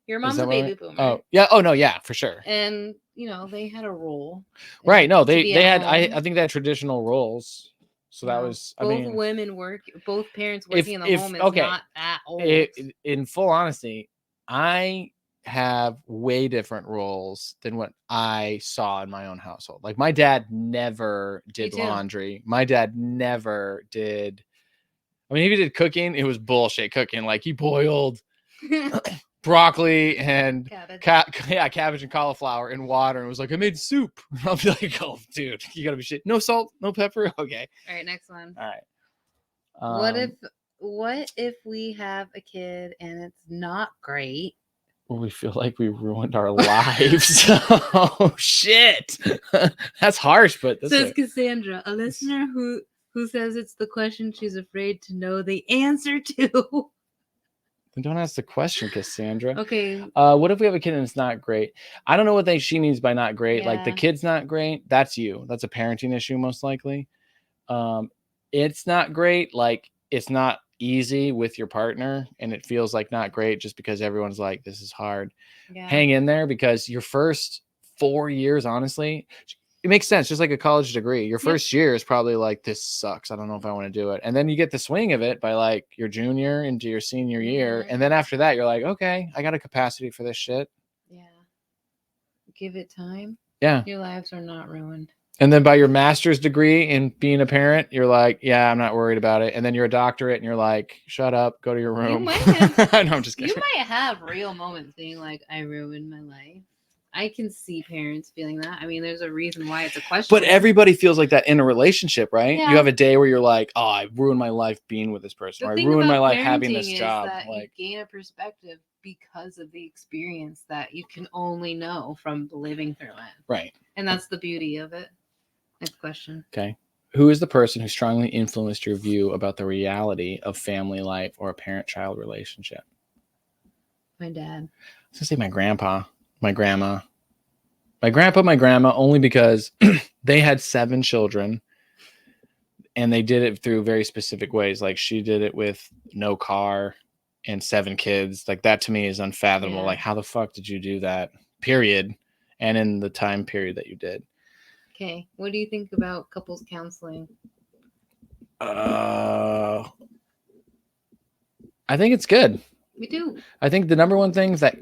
Your mom's a what I baby mean? boomer. Oh yeah. Oh no, yeah, for sure. And they had a role. Right. No, they had. home. I think they had traditional roles. So that was. Both women work. Both parents working in the home is not that old. In full honesty, I have way different roles than what I saw in my own household. Like my dad never did laundry. My dad never did. I mean, if he did cooking, it was bullshit cooking. Like he boiled broccoli and cabbage and cauliflower in water, and was like, I made soup. I'll be like, oh, dude, you gotta be shit. No salt, no pepper. Okay. All right, next one. All right. What if we have a kid and it's not great? Well, we feel like we ruined our lives. Oh shit, that's harsh. But says Cassandra, a listener who says it's the question she's afraid to know the answer to. Then don't ask the question, Cassandra. Okay. What if we have a kid and it's not great? I don't know what she means by not great. Like the kid's not great. That's you. That's a parenting issue, most likely. It's not great. Like it's not easy with your partner, and it feels like not great just because everyone's like, this is hard. Hang in there, because your first 4 years, honestly, it makes sense. Just like a college degree, your first year is probably like, this sucks, I don't know if I want to do it. And then you get the swing of it by like your junior into your senior year. And then after that, you're like, okay, I got a capacity for this shit. Yeah. Give it time. Yeah. Your lives are not ruined. And then by your master's degree in being a parent, you're like, yeah, I'm not worried about it. And then you're a doctorate and you're like, shut up, go to your room. You might have, no, I'm just kidding. You might have real moments being like, I ruined my life. I can see parents feeling that. I mean, there's a reason why it's a question. But everybody feels like that in a relationship, right? Yeah. You have a day where you're like, oh, I ruined my life being with this person. Or I ruined my life having this job. That you gain a perspective because of the experience that you can only know from living through it. Right. And that's the beauty of it. Next question. Okay. Who is the person who strongly influenced your view about the reality of family life or a parent-child relationship? My dad. I was going to say my grandpa, my grandma. My grandpa, my grandma, only because they had 7 children and they did it through very specific ways. Like she did it with no car and 7 kids. Like that to me is unfathomable. Yeah. Like how the fuck did you do that? Period. And in the time period that you did. Okay. What do you think about couples counseling? I think it's good. We do. I think the number one thing that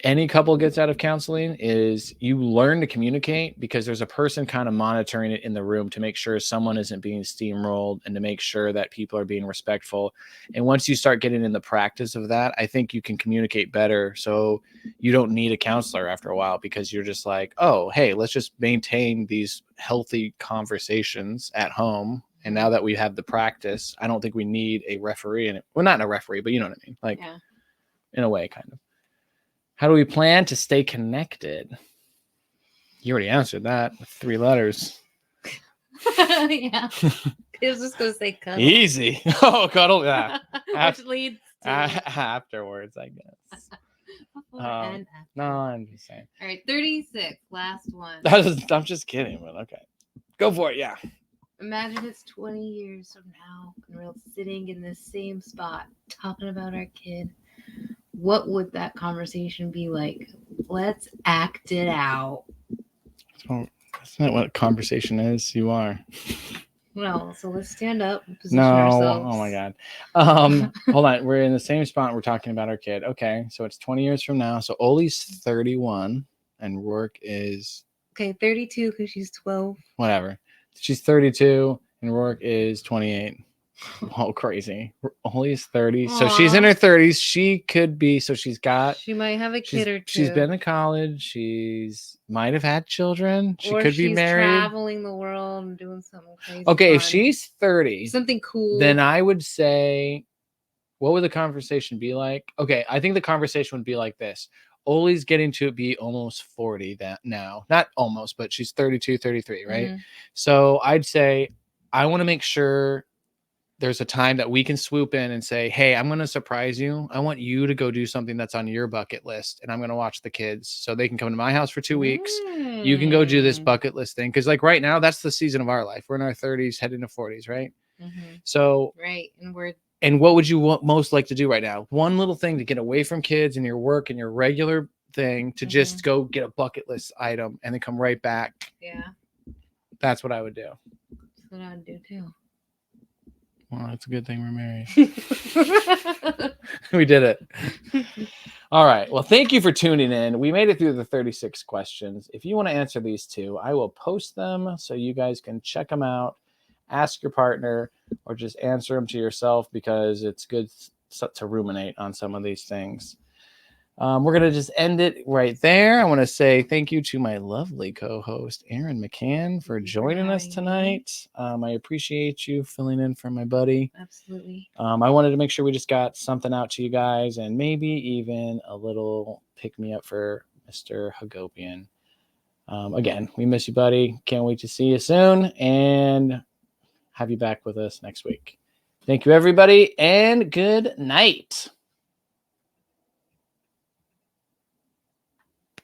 any couple gets out of counseling is you learn to communicate, because there's a person kind of monitoring it in the room to make sure someone isn't being steamrolled and to make sure that people are being respectful. And once you start getting in the practice of that, I think you can communicate better. So you don't need a counselor after a while, because you're just like, oh, hey, let's just maintain these healthy conversations at home. And now that we have the practice, I don't think we need a referee in it. Well, not a referee, but you know what I mean? Like, yeah. In a way, kind of. How do we plan to stay connected? You already answered that with 3 letters. Yeah. I was just going to say cuddle. Easy. Oh, cuddle. Yeah. Which leads to... afterwards, I guess. No, I'm just saying. All right, 36. Last one. I'm just kidding, but okay. Go for it, yeah. Imagine it's 20 years from now and we're sitting in the same spot talking about our kid. What would that conversation be like? Let's act it out. Oh, that's not what conversation is. You are. Well, so let's stand up and position No. ourselves. Oh my God. Hold on. We're in the same spot. We're talking about our kid. Okay. So it's 20 years from now. So Oli's 31 and Rourke is Okay, 32 because she's 12. whatever. She's 32 and Rourke is 28. Oh, crazy. Oli's 30. So she's in her 30s. She could be. So she might have a kid or two. She's been to college. She's might have had children. She could be married. Traveling the world and doing something crazy. Okay, fun. if she's 30, something cool, then I would say, what would the conversation be like? Okay, I think the conversation would be like this. Oli's getting to be almost 40 now. Not almost, but she's 32, 33, right? Mm-hmm. So I'd say I want to make sure there's a time that we can swoop in and say, hey, I'm going to surprise you. I want you to go do something that's on your bucket list. And I'm going to watch the kids so they can come to my house for 2 weeks. You can go do this bucket list thing. Cause like right now, that's the season of our life. We're in our 30s, heading to 40s. Right. Mm-hmm. So, right. And what would you most like to do right now? One little thing to get away from kids and your work and your regular thing to just go get a bucket list item and then come right back. Yeah. That's what I would do. That's what I'd do too. Well, that's a good thing we're married. We did it. All right. Well, thank you for tuning in. We made it through the 36 questions. If you want to answer these two, I will post them so you guys can check them out, ask your partner, or just answer them to yourself because it's good to ruminate on some of these things. We're going to just end it right there. I want to say thank you to my lovely co-host, Erin McCann, for joining us tonight. I appreciate you filling in for my buddy. Absolutely. I wanted to make sure we just got something out to you guys and maybe even a little pick-me-up for Mr. Hagopian. Again, we miss you, buddy. Can't wait to see you soon and have you back with us next week. Thank you, everybody, and good night.